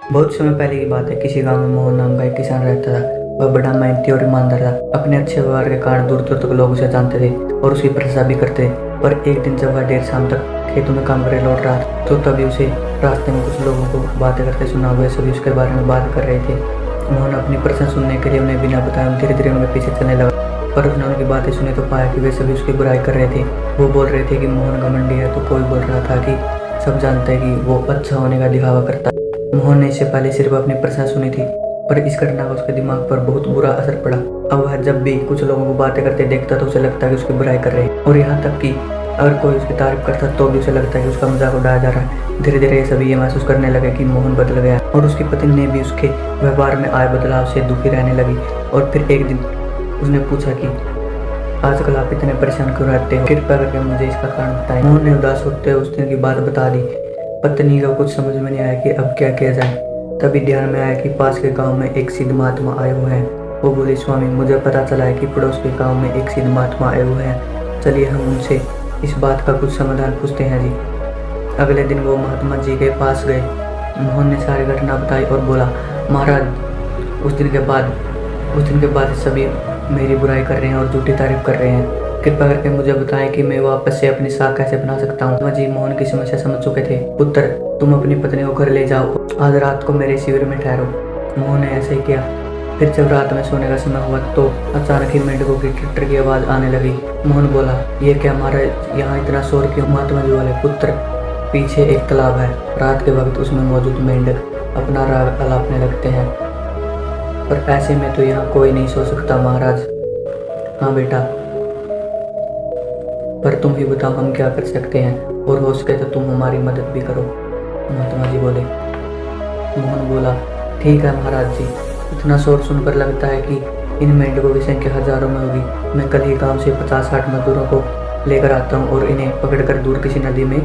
बहुत समय पहले की बात है। किसी गांव में मोहन नाम का एक किसान रहता था। वह बड़ा मेहनती और ईमानदार था। अपने अच्छे व्यवहार के कारण दूर दूर तक लोग उसे जानते थे और उसकी प्रशंसा भी करते थे। पर एक दिन जब वह देर शाम तक खेतों में काम करे लौट रहा था, तो तभी उसे रास्ते में कुछ लोगों को बातें करते सुना। हुए सभी उसके बारे में बात कर रहे थे। मोहन अपनी प्रशंसा सुनने के लिए उन्हें बिना बताए धीरे धीरे उनके पीछे चलने लगा। पर उसने उनकी बातें सुनी तो पाया कि वे सभी उसकी बुराई कर रहे थे। वो बोल रहे थे कि मोहन घमंडी है, तो कोई बोल रहा था कि सब जानते हैं कि वो अच्छा होने का दिखावा करता है। मोहन ने इससे पहले सिर्फ अपनी प्रशंसा सुनी थी, पर इस घटना का उसके दिमाग पर बहुत बुरा असर पड़ा। अब वह जब भी कुछ लोगों को बातें करते देखता तो उसे लगता कि उसकी बुराई कर रहे हैं, और यहाँ तक कि अगर कोई उसकी तारीफ करता तो भी उसे लगता है कि उसका मजाक उड़ाया जा रहा है। धीरे धीरे ये सभी ये महसूस करने लगे कि मोहन बदल गया, और उसकी पत्नी ने भी उसके व्यवहार में आए बदलाव से दुखी रहने लगी। और फिर एक दिन उसने पूछा कि आजकल आप इतने परेशान क्यों रहते हो, कृपया करके मुझे इसका कारण बताएं। मोहन ने उदास होते हुए उस दिन की बात बता दी। पत्नी को कुछ समझ में नहीं आया कि अब क्या किया जाए। तभी ध्यान में आया कि पास के गांव में एक सिद्ध महात्मा आए हुए हैं। वो बोले, स्वामी, मुझे पता चला है कि पड़ोस के गांव में एक सिद्ध महात्मा आए हुए हैं। चलिए हम उनसे इस बात का कुछ समाधान पूछते हैं जी। अगले दिन वो महात्मा जी के पास गए। मोहन ने सारी घटना बताई और बोला, महाराज, उस दिन के बाद सभी मेरी बुराई कर रहे हैं और झूठी तारीफ कर रहे हैं। कृपया करके मुझे बताएं कि मैं वापस से अपनी साख कैसे बना सकता हूँ। जी मोहन की समस्या समझ चुके थे। पुत्र, तुम अपनी पत्नी को घर ले जाओ, आज रात को मेरे शिविर में ठहरो। मोहन ने ऐसे ही किया। फिर जब रात में सोने का समय हुआ तो अचानक ही मेंढकों की ट्रैक्टर की आवाज़ आने लगी। मोहन बोला, ये क्या महाराज, यहाँ इतना शोर क्यों? महात्मा जी बोले, पुत्र, पीछे एक तालाब है। रात के वक्त उसमें मौजूद मेंढक अपना राग अलापने लगते हैं, पर ऐसे में तो यहाँ कोई नहीं सो सकता महाराज। हाँ बेटा, पर तुम ही बताओ हम क्या कर सकते हैं, और हो सके तो तुम हमारी मदद भी करो। महात्मा जी बोले। मोहन बोला, ठीक है महाराज जी, इतना शोर सुनकर लगता है कि इन मेंढकों की संख्या हजारों में होगी। मैं कल ही गांव से 50-60 मजदूरों को लेकर आता हूँ और इन्हें पकड़कर दूर किसी नदी में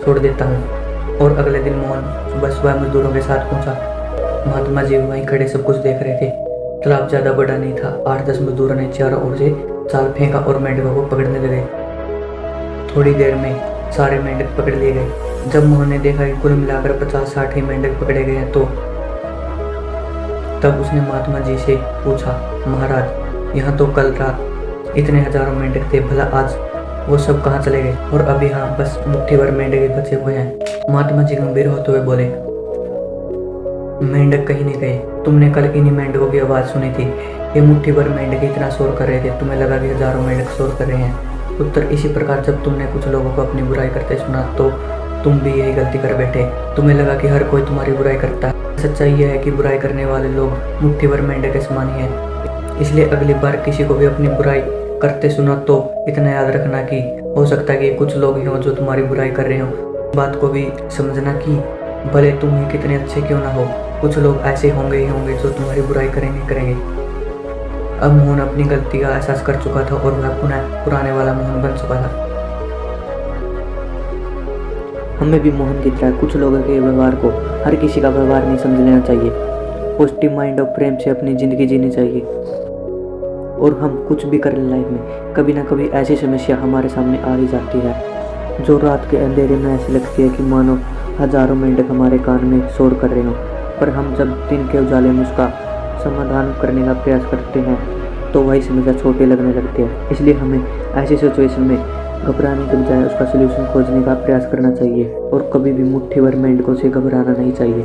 छोड़ देता हूँ। और अगले दिन मोहन सुबह मजदूरों के साथ पहुँचा। महात्मा जी वहीं खड़े सब कुछ देख रहे थे। तालाब ज़्यादा बड़ा नहीं था। 8-10 मजदूरों ने चारों ओर से जाल फेंका और मेंढकों को पकड़ने लगे। थोड़ी देर में सारे मेंढक पकड़ लिए गए। जब मोहन ने देखा कि कुल मिलाकर 50-60 ही मेंढक पकड़े गए हैं, तो तब उसने महात्मा जी से पूछा, महाराज, यहाँ तो कल रात इतने हजारों मेंढक थे, भला आज वो सब कहाँ चले गए? और अभी यहाँ बस मुट्ठी भर मेंढक ही बचे हुए हैं। महात्मा जी गंभीर होते हुए बोले, मेंढक कहीं नहीं गए। तुमने कल इन्हीं मेंढकों की आवाज़ सुनी थी। ये मुट्ठी भर मेंढक इतना शोर कर रहे थे, तुम्हें लगा कि हजारों मेंढक शोर कर रहे हैं। पुत्र, इसी प्रकार जब तुमने कुछ लोगों को अपनी बुराई करते सुना तो तुम भी यही गलती कर बैठे। तुम्हें लगा कि हर कोई तुम्हारी बुराई करता है। सच्चाई यह है कि बुराई करने वाले लोग मुट्ठी भर मेंढक के समान ही हैं। इसलिए अगली बार किसी को भी अपनी बुराई करते सुना तो इतना याद रखना कि हो सकता है कि कुछ लोग ही हों जो तुम्हारी बुराई कर रहे हो। बात को भी समझना कि भले तुम ही कितने अच्छे क्यों ना हो, कुछ लोग ऐसे होंगे ही होंगे जो तुम्हारी बुराई करेंगे। अब मोहन अपनी गलती का एहसास कर चुका था और वह पुनः पुराने वाला मोहन बन चुका था। हमें भी मोहन की तरह कुछ लोगों के व्यवहार को हर किसी का व्यवहार नहीं समझ लेना चाहिए। पॉजिटिव माइंड और प्रेम से अपनी ज़िंदगी जीनी चाहिए। और हम कुछ भी करें लाइफ में, कभी ना कभी ऐसी समस्या हमारे सामने आ ही जाती है जो रात के अंधेरे में ऐसी लगती है कि मानो हजारों मेंढक हमारे कान में शोर कर रहे हो। पर हम जब दिन के उजाले में उसका समाधान करने का प्रयास करते हैं तो वही समस्या छोटे लगने लगती है। इसलिए हमें ऐसी सिचुएशन में घबराने के बजाय उसका सलूशन खोजने का प्रयास करना चाहिए और कभी भी मुट्ठी भर मेंढकों से घबराना नहीं चाहिए।